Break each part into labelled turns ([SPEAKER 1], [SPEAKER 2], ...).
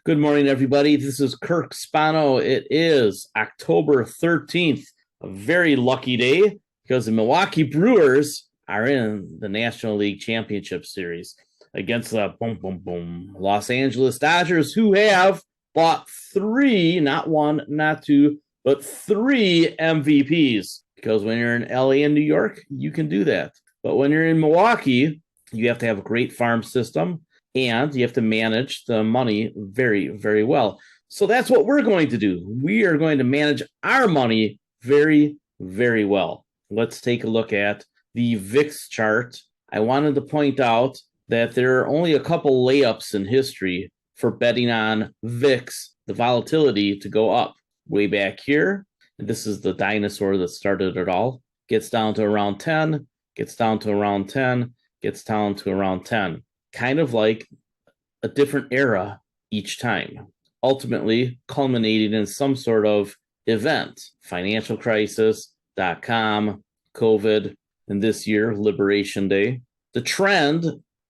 [SPEAKER 1] Good morning, everybody. This is Kirk Spano. It is October 13th, a very lucky day because the Milwaukee Brewers are in the National League Championship Series against the Los Angeles Dodgers, who have bought three, not one, not two, but three MVPs. Because when you're in LA and New York, you can do that. But when you're in Milwaukee, you have to have a great farm system and you have to manage the money very, very well. So that's what we're going to do. We are going to manage our money very, very well. Let's take a look at the VIX chart. I wanted to point out that there are only a couple layups in history for betting on VIX, the volatility, to go up. Way back here, and this is the dinosaur that started it all, gets down to around 10, gets down to around 10, gets down to around 10. Kind of like a different era each time, ultimately culminating in some sort of event, financial crisis, .com, COVID, and this year, Liberation Day. The trend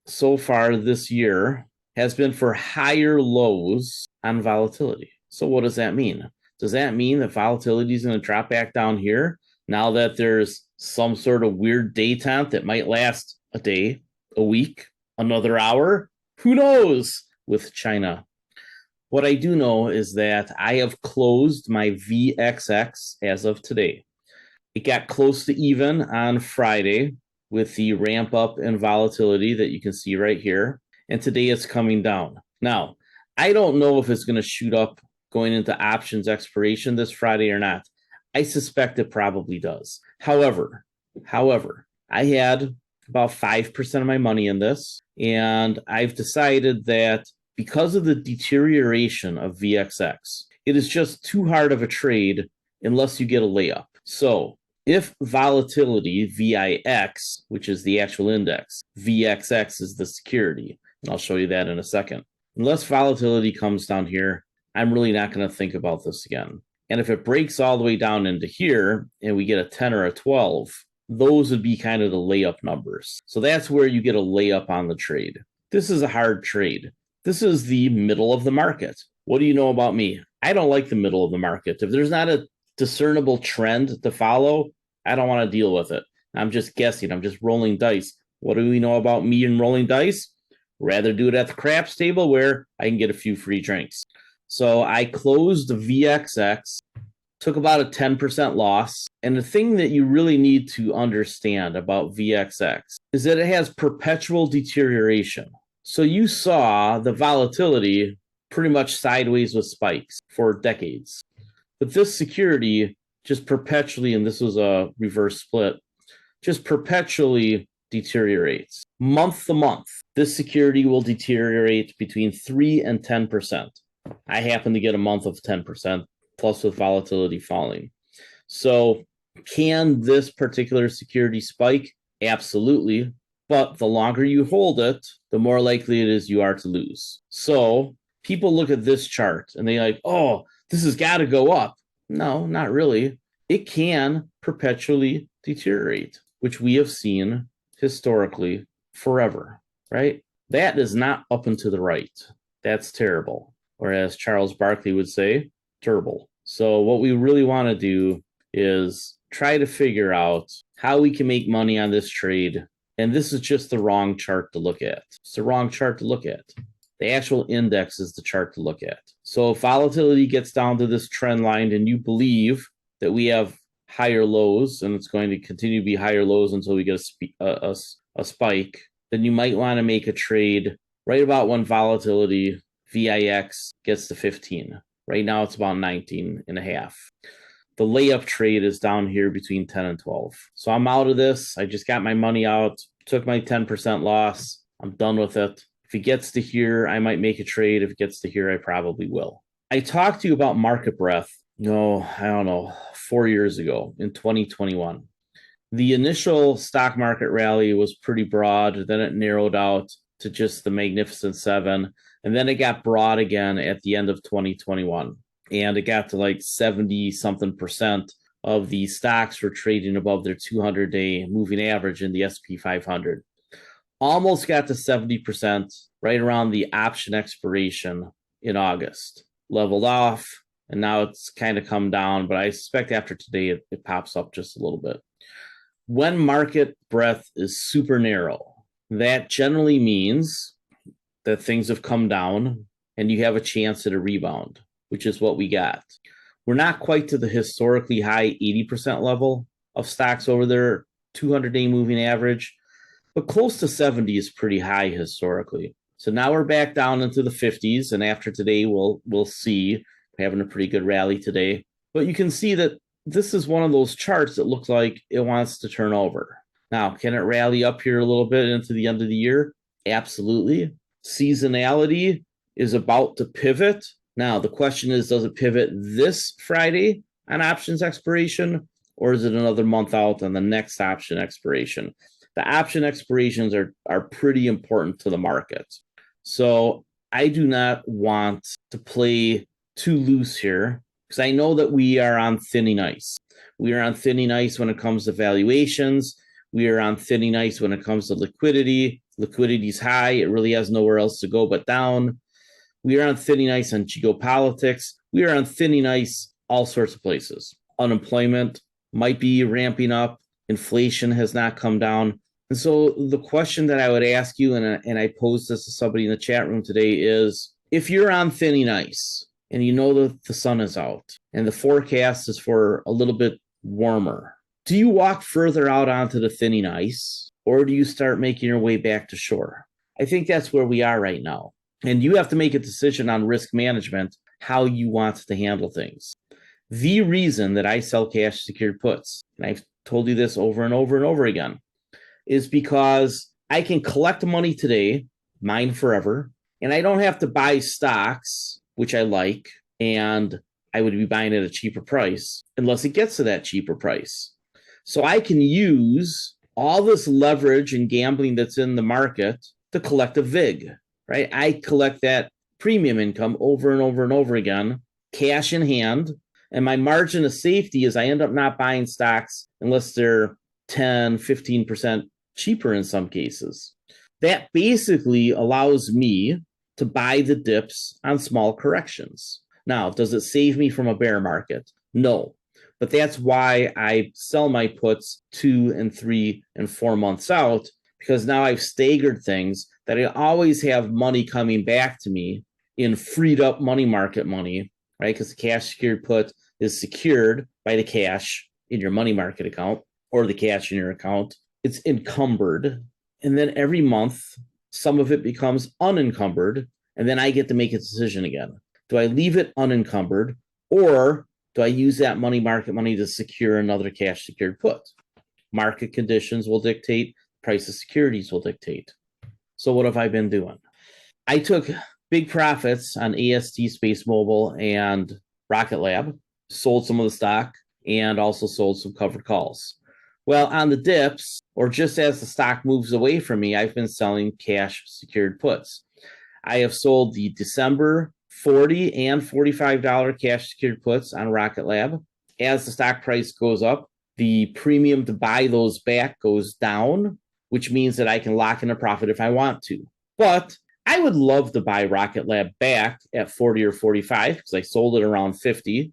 [SPEAKER 1] so far this year has been for higher lows on volatility. So what does that mean? Does that mean that volatility is going to drop back down here now that there's some sort of weird detente that might last a day, a week, another hour? Who knows with China? What I do know is that I have closed my VXX as of today. It got close to even on Friday with the ramp up in volatility that you can see right here. And today it's coming down. Now, I don't know if it's going to shoot up going into options expiration this Friday or not. I suspect it probably does. However, I had about 5% of my money in this, and I've decided that because of the deterioration of VXX, it is just too hard of a trade unless you get a layup. So if volatility, VIX, which is the actual index, VXX is the security, and I'll show you that in a second. Unless volatility comes down here, I'm really not going to think about this again. And if it breaks all the way down into here and we get a 10 or a 12, those would be kind of the layup numbers. So that's where you get a layup on the trade. This is a hard trade. This is the middle of the market. What do you know about me? I don't like the middle of the market. If there's not a discernible trend to follow, I don't want to deal with it. I'm just guessing. I'm just rolling dice. What do we know about me and rolling dice? Rather do it at the craps table where I can get a few free drinks. So I closed the VXX, took about a 10% loss. And the thing that you really need to understand about VXX is that it has perpetual deterioration. So you saw the volatility pretty much sideways with spikes for decades. But this security just perpetually, and this was a reverse split, just perpetually deteriorates. Month to month, this security will deteriorate between 3 and 10%. I happen to get a month of 10%, plus with volatility falling. So can this particular security spike? Absolutely. But the longer you hold it, the more likely it is you are to lose. So people look at this chart and they're like, oh, this has got to go up. No, not really. It can perpetually deteriorate, which we have seen historically forever, right? That is not up and to the right. That's terrible. Or as Charles Barkley would say, turble. So what we really want to do is try to figure out how we can make money on this trade. And this is just the wrong chart to look at. It's the wrong chart to look at. The actual index is the chart to look at. So if volatility gets down to this trend line and you believe that we have higher lows and it's going to continue to be higher lows until we get a spike, then you might want to make a trade right about when volatility VIX gets to 15. Right now it's about 19 and a half. The layup trade is down here between 10 and 12. So I'm out of this. I just got my money out, took my 10% loss. I'm done with it. If it gets to here, I might make a trade. If it gets to here, I probably will. I talked to you about market breadth, I don't know, 4 years ago in 2021. The initial stock market rally was pretty broad. Then it narrowed out to just the Magnificent Seven. And then it got broad again at the end of 2021. And it got to like 70 something percent of the stocks were trading above their 200-day moving average in the S&P 500. Almost got to 70% right around the option expiration in August, leveled off, and now it's kind of come down, but I suspect after today it pops up just a little bit. When market breadth is super narrow, that generally means that things have come down and you have a chance at a rebound, which is what we got. We're not quite to the historically high 80% level of stocks over their 200-day moving average, but close to 70 is pretty high historically. So now we're back down into the 50s, and after today, we'll see. We're having a pretty good rally today. But you can see that this is one of those charts that looks like it wants to turn over. Now, can it rally up here a little bit into the end of the year? Absolutely. Seasonality is about to pivot. Now, the question is, does it pivot this Friday on options expiration, or is it another month out on the next option expiration? The option expirations are pretty important to the market. So I do not want to play too loose here because I know that we are on thinning ice. We are on thinning ice when it comes to valuations. We are on thinning ice when it comes to liquidity. Liquidity is high. It really has nowhere else to go but down. We are on thinning ice on geopolitics. We are on thinning ice all sorts of places. Unemployment might be ramping up. Inflation has not come down. And so the question that I would ask you, and I posed this to somebody in the chat room today, is if you're on thinning ice and you know that the sun is out and the forecast is for a little bit warmer, do you walk further out onto the thinning ice, or do you start making your way back to shore? I think that's where we are right now. And you have to make a decision on risk management, how you want to handle things. The reason that I sell cash secured puts, and I've told you this over and over and over again, is because I can collect money today, mine forever, and I don't have to buy stocks, which I like, and I would be buying at a cheaper price unless it gets to that cheaper price. So I can use all this leverage and gambling that's in the market to collect a VIG, right? I collect that premium income over and over and over again, cash in hand, and my margin of safety is I end up not buying stocks unless they're 10, 15% cheaper in some cases. That basically allows me to buy the dips on small corrections. Now, does it save me from a bear market? No. But that's why I sell my puts 2 and 3 and 4 months out, because now I've staggered things that I always have money coming back to me in freed up money market money, right? Because the cash secured put is secured by the cash in your money market account or the cash in your account. It's encumbered. And then every month, some of it becomes unencumbered. And then I get to make a decision again. Do I leave it unencumbered, or do I use that money market money to secure another cash secured put? Market conditions will dictate, price of securities will dictate. So what have I been doing? I took big profits on AST, Space Mobile, and Rocket Lab, sold some of the stock, and also sold some covered calls. Well, on the dips, or just as the stock moves away from me, I've been selling cash secured puts. I have sold the December $40 and $45 cash secured puts on Rocket Lab. As the stock price goes up, the premium to buy those back goes down, which means that I can lock in a profit if I want to. But I would love to buy Rocket Lab back at 40 or 45 because I sold it around 50,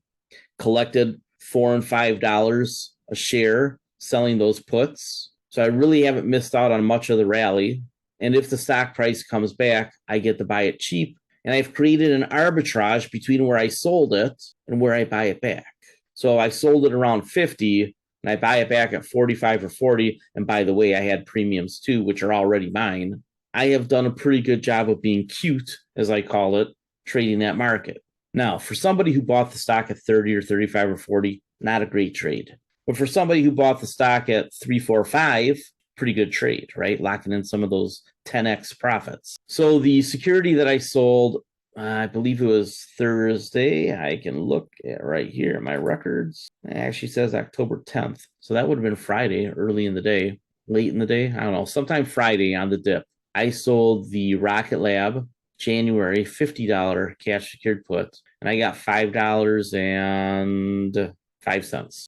[SPEAKER 1] collected $4 and $5 a share selling those puts. So I really haven't missed out on much of the rally. And if the stock price comes back, I get to buy it cheap. And I've created an arbitrage between where I sold it and where I buy it back. So I sold it around 50 and I buy it back at 45 or 40. And by the way, I had premiums too, which are already mine. I have done a pretty good job of being cute, as I call it, trading that market. Now, for somebody who bought the stock at 30 or 35 or 40, not a great trade. But for somebody who bought the stock at 3, 4, 5, pretty good trade, right? Locking in some of those 10x profits. So the security that I sold, I believe it was Thursday. I can look at right here at my records. It actually says October 10th. So that would have been Friday, early in the day, late in the day. I don't know, sometime Friday on the dip. I sold the Rocket Lab January $50 cash secured put, and I got $5.05.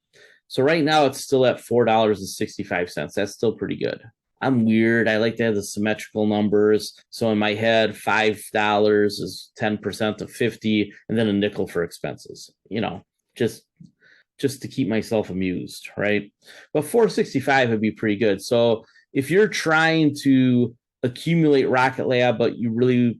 [SPEAKER 1] So right now it's still at $4.65. That's still pretty good. I'm weird. I like to have the symmetrical numbers. So in my head, $5 is 10% of 50, and then a nickel for expenses. Just just to keep myself amused, right? But 465 would be pretty good. So if you're trying to accumulate Rocket Lab, but you really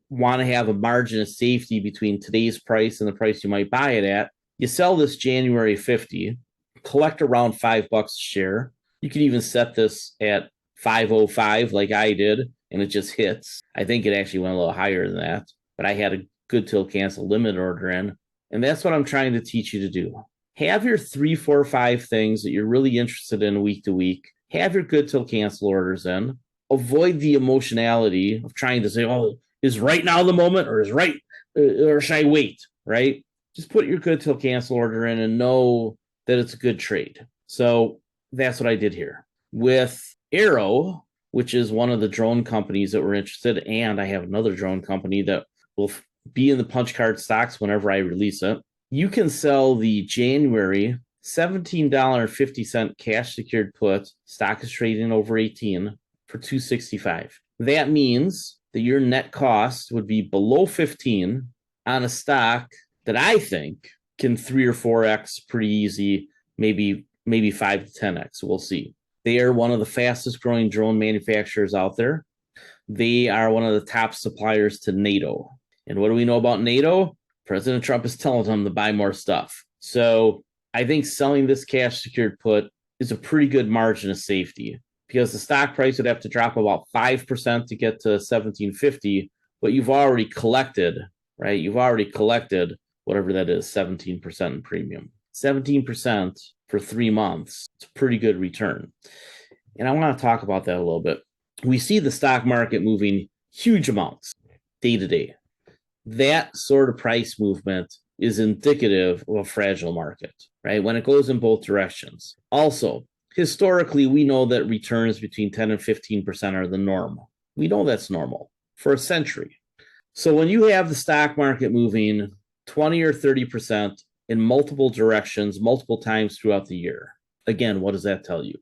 [SPEAKER 1] want to have a margin of safety between today's price and the price you might buy it at, you sell this January 50, collect around $5 a share. You could even set this at 505 like I did, and it just hits. I think it actually went a little higher than that, but I had a good till cancel limit order in. And that's what I'm trying to teach you to do. Have your 3, 4, 5 things that you're really interested in week to week. Have your good till cancel orders in. Avoid the emotionality of trying to say, oh, is right now the moment, or should I wait? Right? Just put your good till cancel order in and know that it's a good trade. So that's what I did here with Arrow, which is one of the drone companies that we're interested in. And I have another drone company that will be in the punch card stocks whenever I release it. You can sell the January $17.50 cash secured put. Stock is trading over 18 for $265. That means that your net cost would be below 15 on a stock that I think can 3 or 4x pretty easy, maybe 5 to 10x. We'll see. They are one of the fastest growing drone manufacturers out there. They are one of the top suppliers to NATO. And what do we know about NATO? President Trump is telling them to buy more stuff. So I think selling this cash secured put is a pretty good margin of safety, because the stock price would have to drop about 5% to get to 1750, but you've already collected, right? You've already collected whatever that is, 17% in premium. 17% for 3 months. It's a pretty good return. And I want to talk about that a little bit. We see the stock market moving huge amounts day to day. That sort of price movement is indicative of a fragile market, right? When it goes in both directions. Also, historically, we know that returns between 10 and 15% are the norm. We know that's normal for a century. So when you have the stock market moving 20 or 30% in multiple directions, multiple times throughout the year, again, what does that tell you?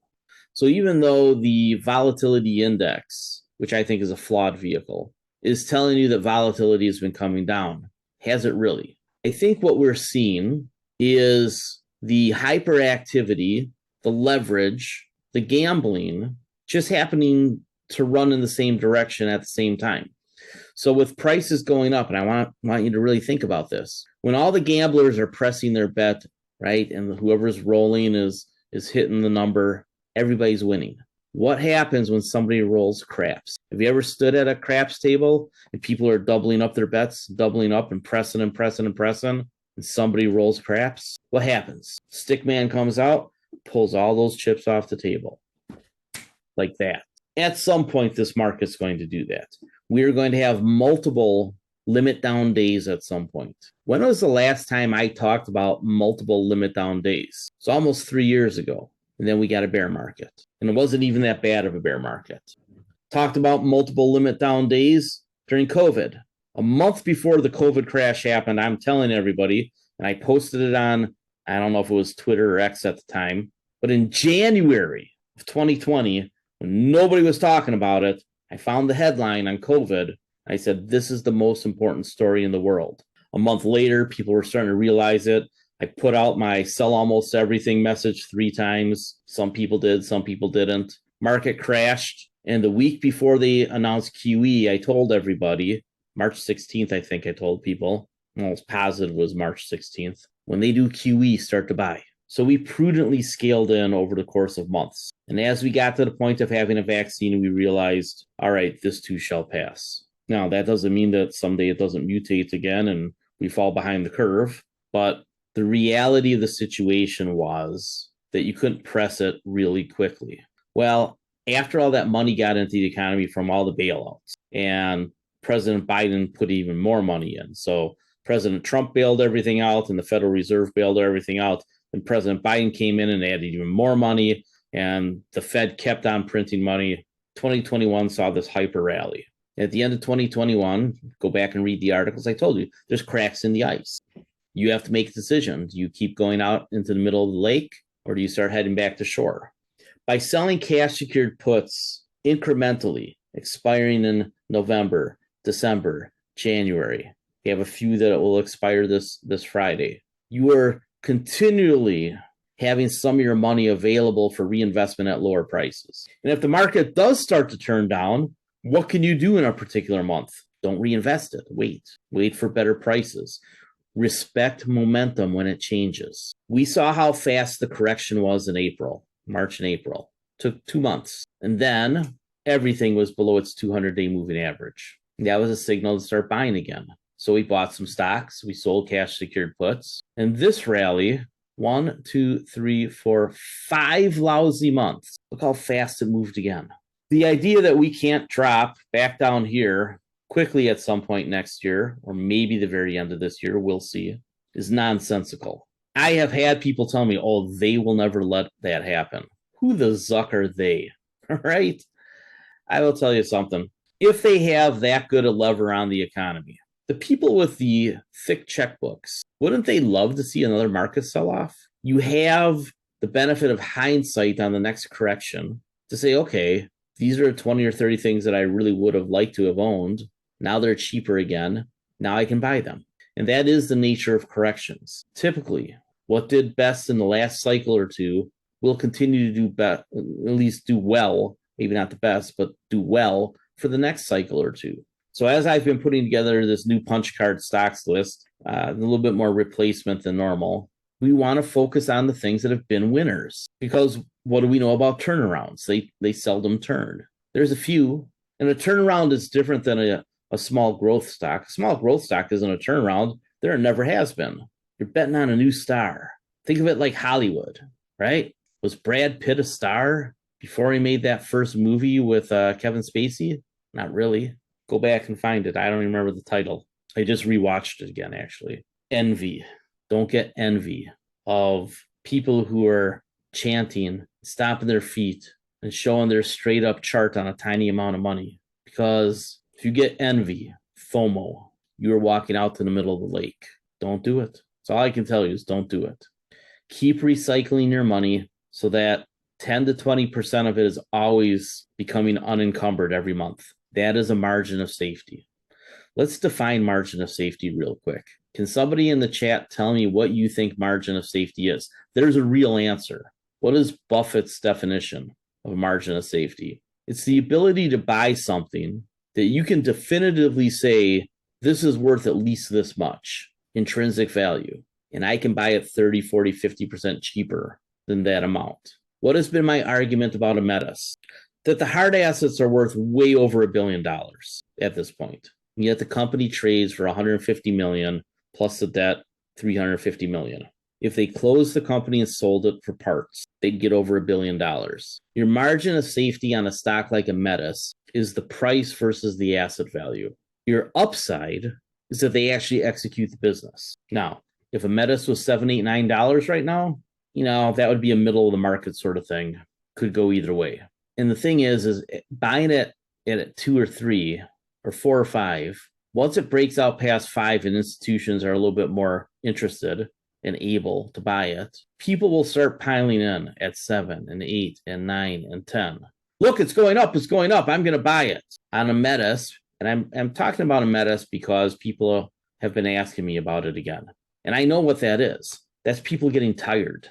[SPEAKER 1] So even though the volatility index, which I think is a flawed vehicle, is telling you that volatility has been coming down, has it really? I think what we're seeing is the hyperactivity, the leverage, the gambling just happening to run in the same direction at the same time. So with prices going up, and I want you to really think about this, when all the gamblers are pressing their bet, right, and whoever's rolling is hitting the number, everybody's winning. What happens when somebody rolls craps? Have you ever stood at a craps table and people are doubling up their bets, doubling up and pressing and pressing and pressing, and somebody rolls craps? What happens? Stickman comes out, pulls all those chips off the table. Like that. At some point, this market's going to do that. We are going to have multiple limit down days at some point. When was the last time I talked about multiple limit down days? It's almost 3 years ago. And then we got a bear market. And it wasn't even that bad of a bear market. Talked about multiple limit down days during COVID. A month before the COVID crash happened, I'm telling everybody, and I posted it on, I don't know if it was Twitter or X at the time, but in January of 2020, when nobody was talking about it, I found the headline on COVID. I said, this is the most important story in the world. A month later, people were starting to realize it. I put out my sell almost everything message 3 times. Some people did, some people didn't. Market crashed. And the week before they announced QE, I told everybody, March 16th, I think I told people, almost positive was March 16th, when they do QE, start to buy. So we prudently scaled in over the course of months. And as we got to the point of having a vaccine, we realized, all right, this too shall pass. Now, that doesn't mean that someday it doesn't mutate again and we fall behind the curve, but the reality of the situation was that you couldn't press it really quickly. Well, after all that money got into the economy from all the bailouts, and President Biden put even more money in. So President Trump bailed everything out and the Federal Reserve bailed everything out. Then President Biden came in and added even more money, and the Fed kept on printing money. 2021 saw this hyper rally. At the end of 2021, go back and read the articles. I told you, there's cracks in the ice. You have to make a decision. Do you keep going out into the middle of the lake, or do you start heading back to shore? By selling cash secured puts incrementally, expiring in November, December, January, you have a few that will expire this Friday. You are continually having some of your money available for reinvestment at lower prices. And if the market does start to turn down, what can you do in a particular month? Don't reinvest it. Wait for better prices. Respect momentum when it changes. We saw how fast the correction was in April, March and April. Took 2 months. And then everything was below its 200-day moving average. And that was a signal to start buying again. So we bought some stocks. We sold cash secured puts. And this rally, 1, 2, 3, 4, 5 lousy months. Look how fast it moved again. The idea that we can't drop back down here quickly at some point next year, or maybe the very end of this year, we'll see, is nonsensical. I have had people tell me, oh, they will never let that happen. Who the zuck are they? All right? I will tell you something. If they have that good a lever on the economy, the people with the thick checkbooks, wouldn't they love to see another market sell-off? You have the benefit of hindsight on the next correction to say, okay, these are 20 or 30 things that I really would have liked to have owned. Now they're cheaper again. Now I can buy them. And that is the nature of corrections. Typically, what did best in the last cycle or two will continue to do best, at least do well, maybe not the best, but do well for the next cycle or two. So as I've been putting together this new punch card stocks list, a little bit more replacement than normal, we want to focus on the things that have been winners. Because what do we know about turnarounds? They seldom turn. There's a few, and a turnaround is different than a small growth stock. A small growth stock isn't a turnaround. There never has been. You're betting on a new star. Think of it like Hollywood, right? Was Brad Pitt a star before he made that first movie with Kevin Spacey? Not really. Go back and find it. I don't even remember the title. I just rewatched it again, actually. Envy. Don't get envy of people who are chanting, stomping their feet, and showing their straight up chart on a tiny amount of money. Because if you get envy, FOMO, you are walking out to the middle of the lake. Don't do it. That's all I can tell you is don't do it. Keep recycling your money so that 10 to 20% of it is always becoming unencumbered every month. That is a margin of safety. Let's define margin of safety real quick. Can somebody in the chat tell me what you think margin of safety is? There's a real answer. What is Buffett's definition of a margin of safety? It's the ability to buy something that you can definitively say, this is worth at least this much intrinsic value. And I can buy it 30, 40, 50% cheaper than that amount. What has been my argument about Ametis? That the hard assets are worth way over $1 billion at this point. And yet the company trades for $150 million plus the debt, $350 million. If they closed the company and sold it for parts, they'd get over $1 billion. Your margin of safety on a stock like Ametis is the price versus the asset value. Your upside is that they actually execute the business. Now, if Ametis was $7, $8, $9 right now, that would be a middle of the market sort of thing. Could go either way. And the thing is buying it at 2 or 3 or 4 or 5, once it breaks out past 5 and institutions are a little bit more interested and able to buy it, people will start piling in at 7 and 8 and 9 and 10. Look, it's going up. I'm going to buy it on Ametis. And I'm talking about Ametis because people have been asking me about it again. And I know what that is. That's people getting tired.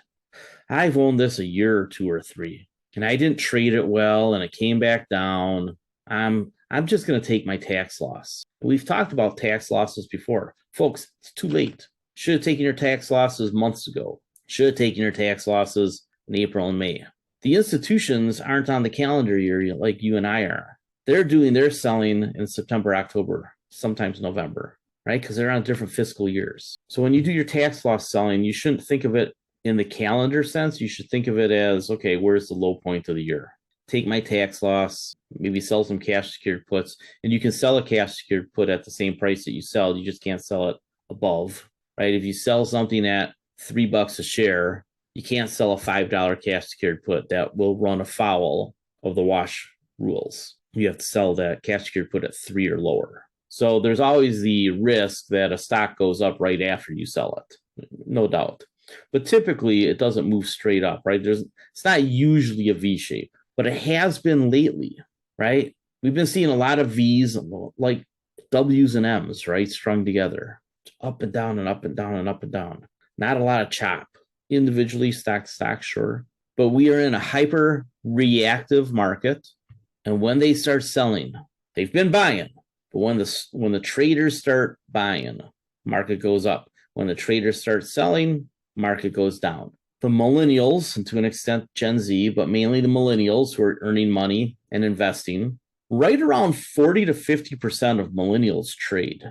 [SPEAKER 1] I've owned this a year or 2 or 3. And I didn't trade it well, and it came back down. I'm just going to take my tax loss. We've talked about tax losses before. Folks, it's too late. Should have taken your tax losses months ago. Should have taken your tax losses in April and May. The institutions aren't on the calendar year like you and I are. They're doing their selling in September, October, sometimes November, right? Because they're on different fiscal years. So when you do your tax loss selling, you shouldn't think of it in the calendar sense. You should think of it as, okay, where's the low point of the year? Take my tax loss, maybe sell some cash secured puts, and you can sell a cash secured put at the same price that you sell. You just can't sell it above, right? If you sell something at $3 a share, you can't sell a $5 cash secured put. That will run afoul of the wash rules. You have to sell that cash secured put at 3 or lower. So there's always the risk that a stock goes up right after you sell it, no doubt. But typically it doesn't move straight up, right? It's not usually a V shape, but it has been lately, right? We've been seeing a lot of V's like W's and M's, right? Strung together, up and down and up and down and up and down. Not a lot of chop. Individually, stock to stock, sure. But we are in a hyper reactive market. And when they start selling, they've been buying. But when the traders start buying, market goes up. When the traders start selling, market goes down. The millennials, and to an extent Gen Z, but mainly the millennials who are earning money and investing, right around 40 to 50% of millennials trade.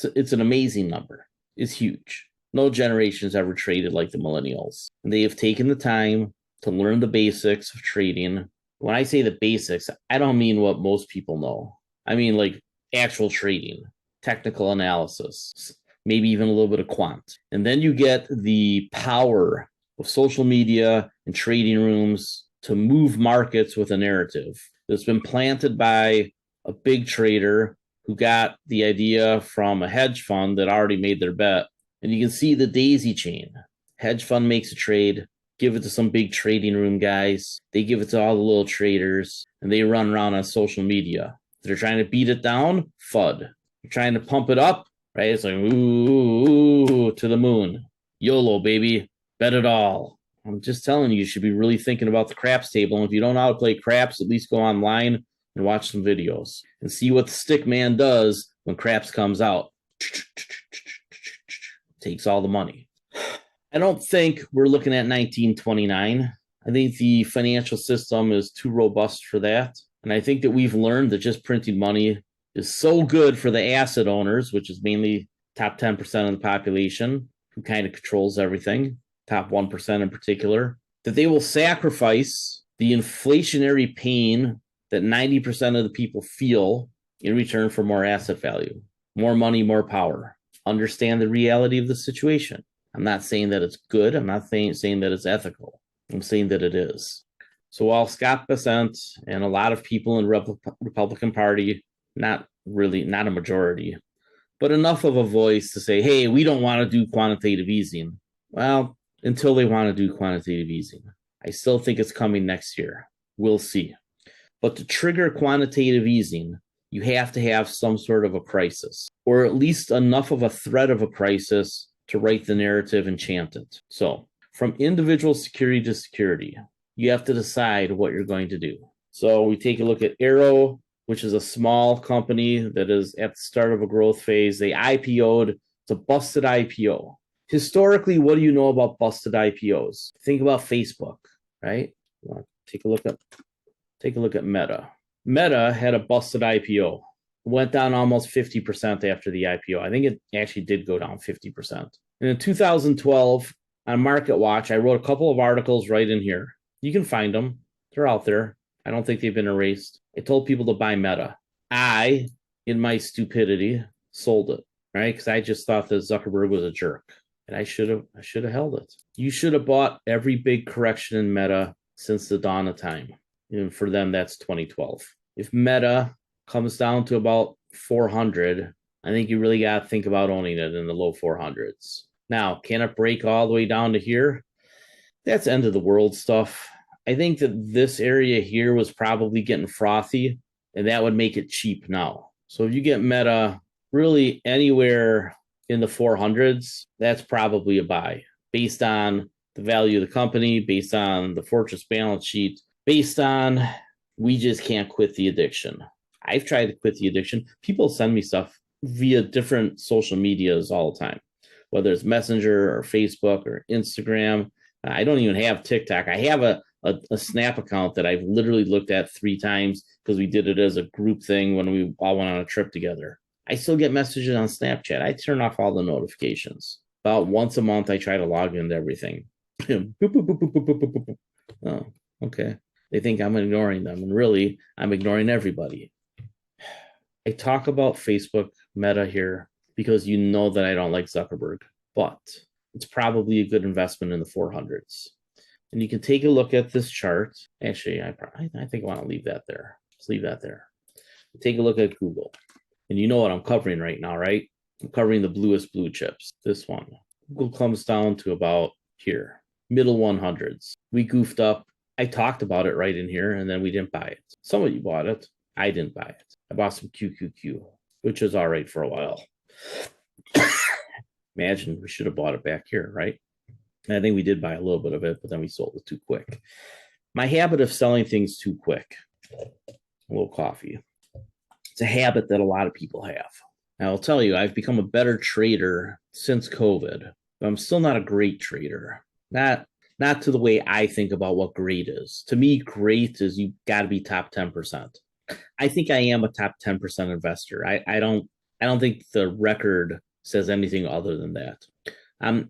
[SPEAKER 1] It's an amazing number. It's huge. No generation has ever traded like the millennials. And they have taken the time to learn the basics of trading. When I say the basics, I don't mean what most people know. I mean like actual trading, technical analysis, maybe even a little bit of quant. And then you get the power of social media and trading rooms to move markets with a narrative that's been planted by a big trader who got the idea from a hedge fund that already made their bet. And you can see the daisy chain. Hedge fund makes a trade, give it to some big trading room guys. They give it to all the little traders, and they run around on social media. If they're trying to beat it down, FUD. They're trying to pump it up, right? It's like, ooh, to the moon. YOLO, baby. Bet it all. I'm just telling you, you should be really thinking about the craps table. And if you don't know how to play craps, at least go online and watch some videos and see what the stick man does when craps comes out. Takes all the money. I don't think we're looking at 1929. I think the financial system is too robust for that. And I think that we've learned that just printing money is so good for the asset owners, which is mainly top 10% of the population who kind of controls everything, top 1% in particular, that they will sacrifice the inflationary pain that 90% of the people feel in return for more asset value, more money, more power. Understand the reality of the situation. I'm not saying that it's good. I'm not saying that it's ethical. I'm saying that it is. So while Scott Bessent and a lot of people in Republican Party, not a majority, but enough of a voice to say, hey, we don't want to do quantitative easing. Well, until they want to do quantitative easing. I still think it's coming next year. We'll see. But to trigger quantitative easing, you have to have some sort of a crisis, or at least enough of a threat of a crisis to write the narrative and chant it. So from individual security to security, you have to decide what you're going to do. So we take a look at Arrow, which is a small company that is at the start of a growth phase. They IPO'd. It's a busted IPO. Historically, what do you know about busted IPOs? Think about Facebook, right? Take a look at Meta. Meta had a busted IPO. Went down almost 50% after the IPO. I think it actually did go down 50%. And in 2012, on Market Watch, I wrote a couple of articles right in here. You can find them. They're out there. I don't think they've been erased. I told people to buy Meta. I, in my stupidity, sold it, right? Because I just thought that Zuckerberg was a jerk. And I should have held it. You should have bought every big correction in Meta since the dawn of time. And for them, that's 2012. If Meta comes down to about 400, I think you really got to think about owning it in the low 400s. Now, can it break all the way down to here? That's end of the world stuff. I think that this area here was probably getting frothy, and that would make it cheap now. So if you get Meta really anywhere in the 400s, that's probably a buy based on the value of the company, based on the Fortress balance sheet, based on we just can't quit the addiction. I've tried to quit the addiction. People send me stuff via different social medias all the time, whether it's Messenger or Facebook or Instagram. I don't even have TikTok. I have a Snap account that I've literally looked at 3 times because we did it as a group thing when we all went on a trip together. I still get messages on Snapchat. I turn off all the notifications. About once a month, I try to log into everything. Boop, boop, boop, boop, boop, boop, boop, boop. Oh, okay. They think I'm ignoring them, and really, I'm ignoring everybody. I talk about Facebook Meta here because you know that I don't like Zuckerberg, but it's probably a good investment in the 400s. And you can take a look at this chart. Actually, I think I want to leave that there. Just leave that there. Take a look at Google. And you know what I'm covering right now, right? I'm covering the bluest blue chips. This one. Google comes down to about here, middle 100s. We goofed up. I talked about it right in here, and then we didn't buy it. Some of you bought it. I didn't buy it. I bought some QQQ, which was all right for a while. Imagine we should have bought it back here, right? And I think we did buy a little bit of it, but then we sold it too quick. My habit of selling things too quick, a little coffee. It's a habit that a lot of people have. And I'll tell you, I've become a better trader since COVID, but I'm still not a great trader. Not to the way I think about what great is. To me, great is you got to be top 10%. I think I am a top 10% investor. I don't think the record says anything other than that.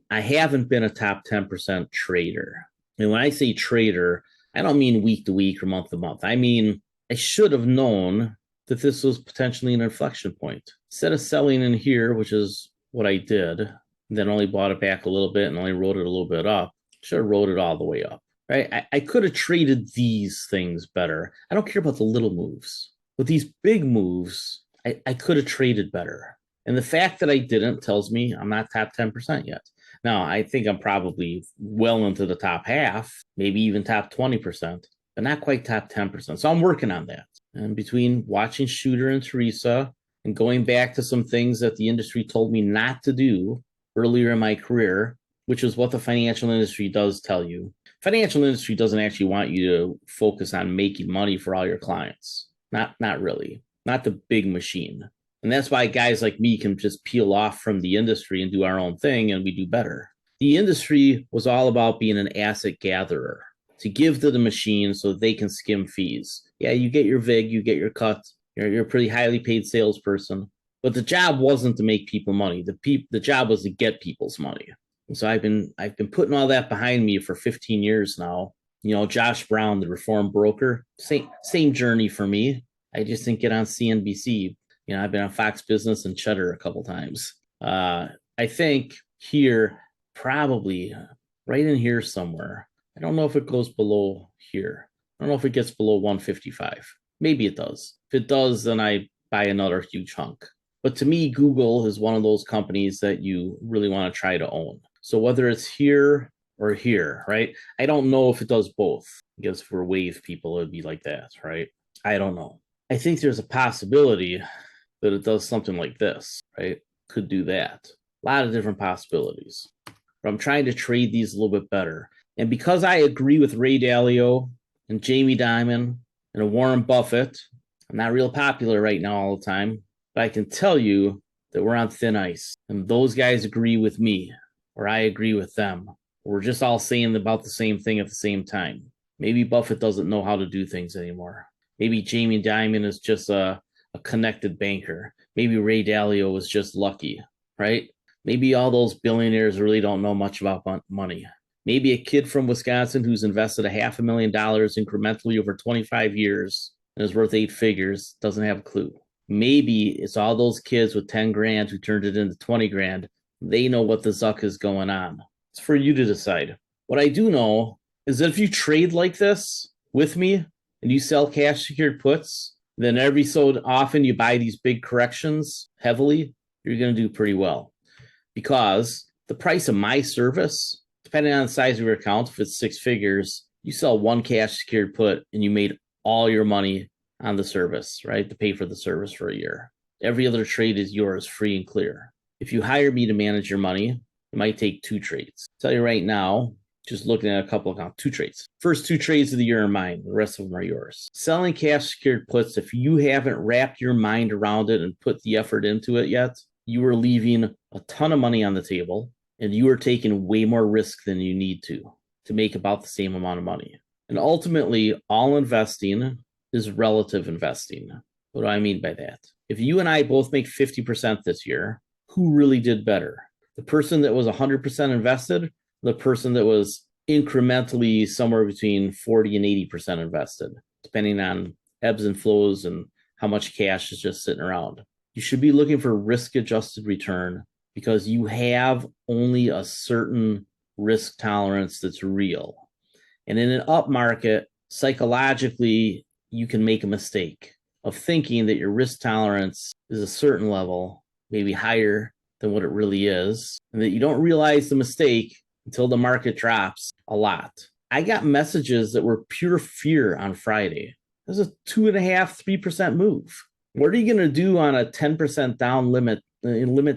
[SPEAKER 1] I haven't been a top 10% trader. And when I say trader, I don't mean week to week or month to month. I mean, I should have known that this was potentially an inflection point. Instead of selling in here, which is what I did, then only bought it back a little bit and only rode it a little bit up, should have rode it all the way up, right? I could have traded these things better. I don't care about the little moves. With these big moves, I could have traded better. And the fact that I didn't tells me I'm not top 10% yet. Now, I think I'm probably well into the top half, maybe even top 20%, but not quite top 10%. So I'm working on that. And between watching Shooter and Teresa and going back to some things that the industry told me not to do earlier in my career, which is what the financial industry does tell you. Financial industry doesn't actually want you to focus on making money for all your clients. Not really. Not the big machine. And that's why guys like me can just peel off from the industry and do our own thing, and we do better. The industry was all about being an asset gatherer, to give to the machine so they can skim fees. Yeah, you get your VIG, you get your cut. You're a pretty highly paid salesperson. But the job wasn't to make people money. The job was to get people's money. And so I've been putting all that behind me for 15 years now. You know, Josh Brown, the reform broker, same journey for me. I just didn't get on CNBC. You know, I've been on Fox Business and Cheddar a couple times. I think here, probably right in here somewhere. I don't know if it goes below here. I don't know if it gets below 155. Maybe it does. If it does, then I buy another huge hunk. But to me, Google is one of those companies that you really want to try to own. So whether it's here or here, right? I don't know if it does both. I guess for wave people, it would be like that, right? I don't know. I think there's a possibility that it does something like this, right? Could do that. A lot of different possibilities. But I'm trying to trade these a little bit better. And because I agree with Ray Dalio and Jamie Dimon and Warren Buffett, I'm not real popular right now all the time, but I can tell you that we're on thin ice. And those guys agree with me, or I agree with them. We're just all saying about the same thing at the same time. Maybe Buffett doesn't know how to do things anymore. Maybe Jamie Dimon is just a connected banker. Maybe Ray Dalio was just lucky, right? Maybe all those billionaires really don't know much about money. Maybe a kid from Wisconsin who's invested $500,000 incrementally over 25 years and is worth 8 figures doesn't have a clue. Maybe it's all those kids with 10 grand who turned it into 20 grand. They know what the zuck is going on. It's for you to decide. What I do know is that if you trade like this with me and you sell cash secured puts, then every so often you buy these big corrections heavily, you're going to do pretty well. Because the price of my service, depending on the size of your account, if it's 6 figures, you sell one cash secured put and you made all your money on the service, right? To pay for the service for a year. Every other trade is yours, free and clear. If you hire me to manage your money, it might take 2 trades. I'll tell you right now, just looking at a couple of accounts, 2 trades. First 2 trades of the year are mine. The rest of them are yours. Selling cash secured puts, if you haven't wrapped your mind around it and put the effort into it yet, you are leaving a ton of money on the table and you are taking way more risk than you need to make about the same amount of money. And ultimately, all investing is relative investing. What do I mean by that? If you and I both make 50% this year, who really did better? The person that was 100% invested, the person that was incrementally somewhere between 40 and 80% invested, depending on ebbs and flows and how much cash is just sitting around. You should be looking for risk-adjusted return because you have only a certain risk tolerance that's real. And in an up market, psychologically, you can make a mistake of thinking that your risk tolerance is a certain level, maybe higher than what it really is, and that you don't realize the mistake until the market drops a lot. I got messages that were pure fear on Friday. It was a 2.5%, 3% move. What are you going to do on a 10% down limit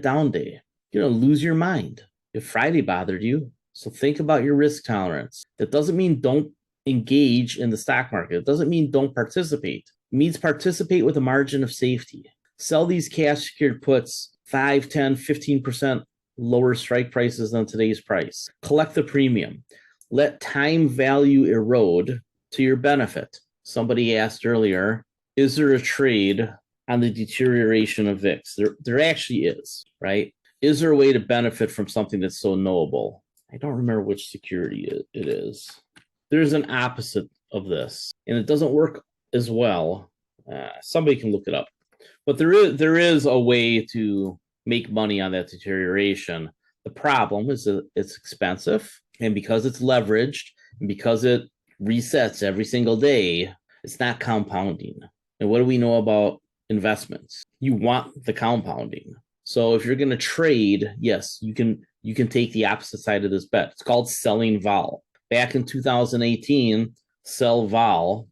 [SPEAKER 1] down day? You're going to lose your mind if Friday bothered you. So think about your risk tolerance. That doesn't mean don't engage in the stock market. It doesn't mean don't participate. It means participate with a margin of safety. Sell these cash secured puts 5, 10, 15% lower strike prices than today's price. Collect the premium. Let time value erode to your benefit. Somebody asked earlier, is there a trade on the deterioration of VIX? There actually is, right? Is there a way to benefit from something that's so knowable? I don't remember which security it is. There's an opposite of this, and it doesn't work as well. Somebody can look it up. But there is a way to make money on that deterioration. The problem is that it's expensive, and because it's leveraged, and because it resets every single day, it's not compounding. And what do we know about investments? You want the compounding. So if you're going to trade, yes, you can take the opposite side of this bet. It's called selling vol. Back in 2018, sell vol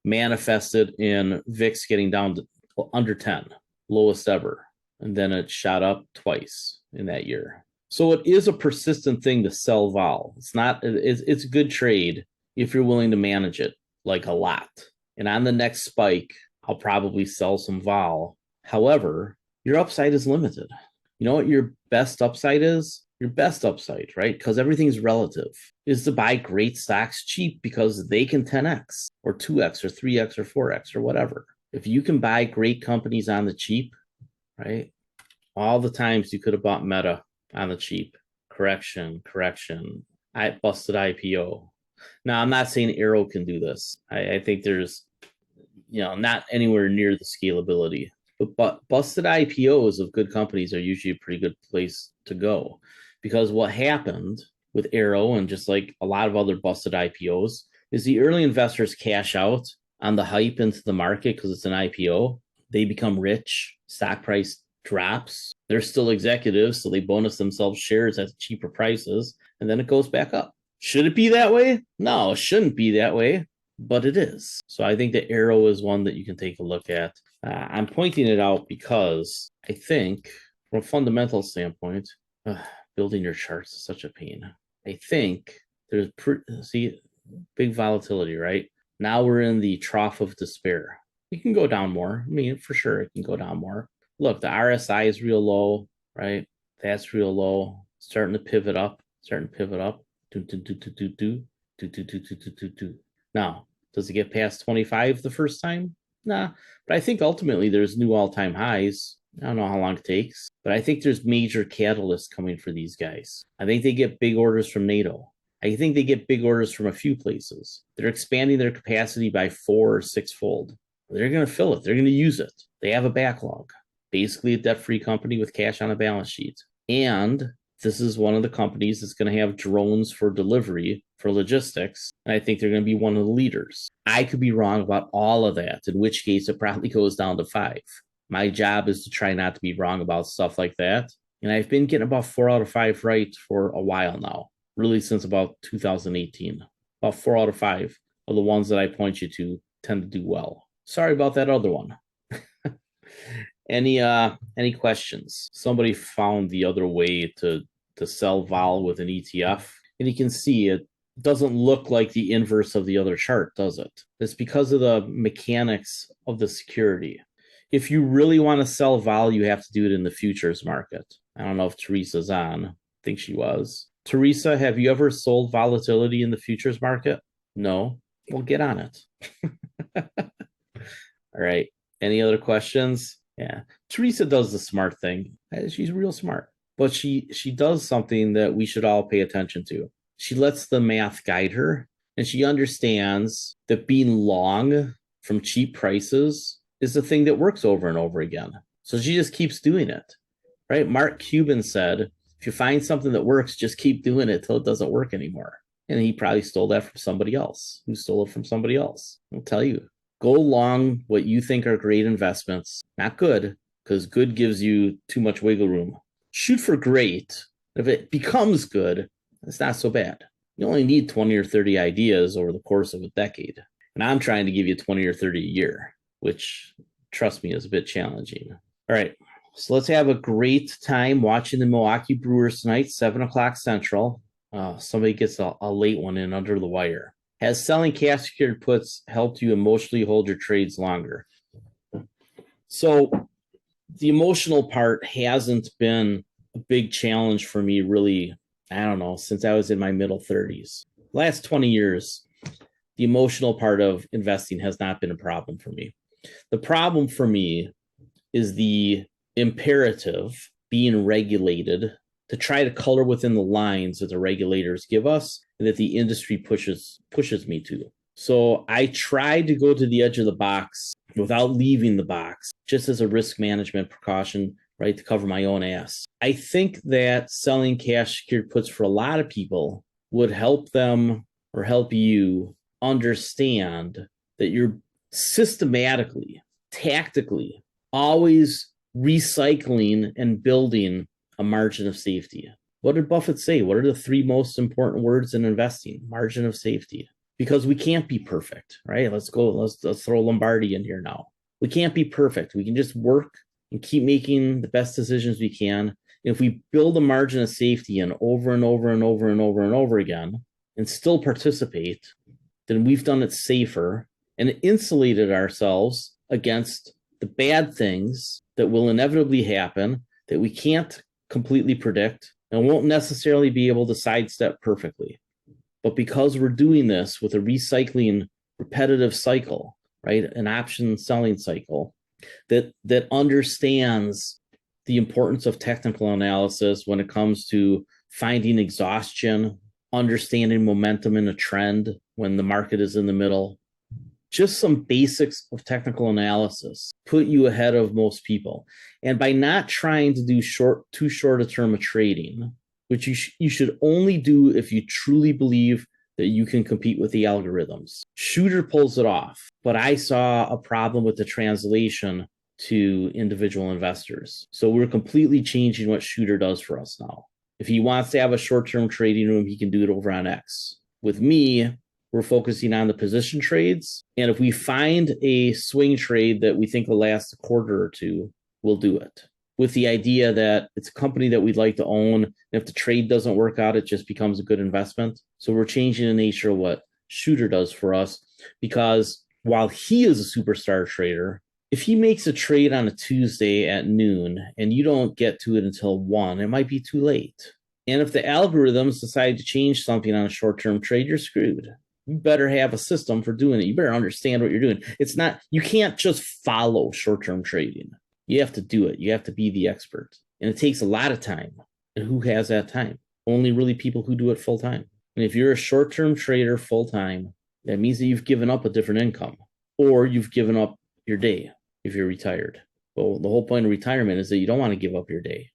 [SPEAKER 1] manifested in VIX getting down to under 10, lowest ever. And then it shot up twice in that year. So it is a persistent thing to sell vol. It's a good trade if you're willing to manage it like a lot. And on the next spike, I'll probably sell some vol. However, your upside is limited. You know what your best upside is? Your best upside, right? Because everything's relative, is to buy great stocks cheap because they can 10x or 2x or 3x or 4x or whatever. If you can buy great companies on the cheap, right? All the times you could have bought Meta on the cheap. Correction. I busted IPO. Now, I'm not saying Arrow can do this. I think there's, not anywhere near the scalability. But busted IPOs of good companies are usually a pretty good place to go. Because what happened with Arrow and just like a lot of other busted IPOs is the early investors cash out on the hype into the market because it's an IPO. They become rich. Stock price drops. They're still executives, so they bonus themselves shares at cheaper prices, and then it goes back up. Should it be that way? No, it shouldn't be that way, but it is. So I think that Arrow is one that you can take a look at. I'm pointing it out because I think from a fundamental standpoint, building your charts is such a pain. I think there's big volatility, right? Now we're in the trough of despair. It can go down more. I mean, for sure, it can go down more. Look, the RSI is real low, right? That's real low. Starting to pivot up. Now, does it get past 25 the first time? Nah, but I think ultimately there's new all-time highs. I don't know how long it takes, but I think there's major catalysts coming for these guys. I think they get big orders from NATO. I think they get big orders from a few places. They're expanding their capacity by 4 or 6-fold. They're going to fill it. They're going to use it. They have a backlog. Basically a debt-free company with cash on a balance sheet. And this is one of the companies that's going to have drones for delivery for logistics. And I think they're going to be one of the leaders. I could be wrong about all of that, in which case it probably goes down to 5. My job is to try not to be wrong about stuff like that. And I've been getting about 4 out of 5 right for a while now, really since about 2018. About 4 out of 5 of the ones that I point you to tend to do well. Sorry about that other one. Any questions? Somebody found the other way to sell vol with an ETF, and you can see it doesn't look like the inverse of the other chart, does it? It's because of the mechanics of the security. If you really want to sell vol, you have to do it in the futures market. I don't know if Teresa's on. I think she was. Teresa, have you ever sold volatility in the futures market? No. Well, get on it. All right. Any other questions? Yeah. Teresa does the smart thing. She's real smart. But she does something that we should all pay attention to. She lets the math guide her, and she understands that being long from cheap prices is the thing that works over and over again. So she just keeps doing it, right? Mark Cuban said, if you find something that works, just keep doing it till it doesn't work anymore. And he probably stole that from somebody else who stole it from somebody else. I'll tell you, go long what you think are great investments. Not good, because good gives you too much wiggle room. Shoot for great. If it becomes good, It's not so bad. You only need 20 or 30 ideas over the course of a decade. And I'm trying to give you 20 or 30 a year, which, trust me, is a bit challenging. All right. So let's have a great time watching the Milwaukee Brewers tonight, 7 o'clock Central. Somebody gets a late one in under the wire. Has selling cash secured puts helped you emotionally hold your trades longer? So the emotional part hasn't been a big challenge for me, really, I don't know, since I was in my middle 30s. Last 20 years, the emotional part of investing has not been a problem for me. The problem for me is the imperative being regulated to try to color within the lines that the regulators give us and that the industry pushes me to. So I tried to go to the edge of the box without leaving the box, just as a risk management precaution, right, to cover my own ass. I think that selling cash secured puts for a lot of people would help them or help you understand that you're systematically, tactically, always recycling and building a margin of safety. What did Buffett say? What are the three most important words in investing? Margin of safety. Because we can't be perfect, right? Let's throw Lombardi in here now. We can't be perfect. We can just work and keep making the best decisions we can. And if we build a margin of safety and over and over and over and over and over again and still participate, then we've done it safer and insulated ourselves against the bad things that will inevitably happen that we can't completely predict and won't necessarily be able to sidestep perfectly. But because we're doing this with a recycling repetitive cycle, right, an option selling cycle that understands the importance of technical analysis when it comes to finding exhaustion, understanding momentum in a trend when the market is in the middle, just some basics of technical analysis put you ahead of most people. And by not trying to do too short a term of trading, which you should only do if you truly believe that you can compete with the algorithms. Shooter pulls it off, but I saw a problem with the translation to individual investors. So we're completely changing what Shooter does for us now. If he wants to have a short-term trading room, he can do it over on X. With me, we're focusing on the position trades. And if we find a swing trade that we think will last a quarter or two, we'll do it, with the idea that it's a company that we'd like to own. And if the trade doesn't work out, it just becomes a good investment. So we're changing the nature of what Shooter does for us, because while he is a superstar trader, if he makes a trade on a Tuesday at noon and you don't get to it until 1, it might be too late. And if the algorithms decide to change something on a short-term trade, you're screwed. You better have a system for doing it. You better understand what you're doing. It's not, you can't just follow short-term trading. You have to do it. You have to be the expert. And it takes a lot of time. And who has that time? Only really people who do it full time. And if you're a short-term trader full time, that means that you've given up a different income, or you've given up your day if you're retired. Well, the whole point of retirement is that you don't want to give up your day.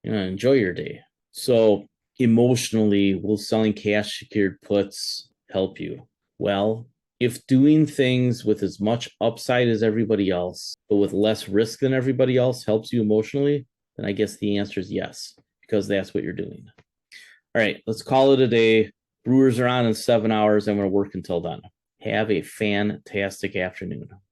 [SPEAKER 1] You know, enjoy your day. So emotionally, will selling cash secured puts help you? Well, if doing things with as much upside as everybody else, but with less risk than everybody else helps you emotionally, then I guess the answer is yes, because that's what you're doing. All right, let's call it a day. Brewers are on in 7 hours. I'm going to work until then. Have a fantastic afternoon.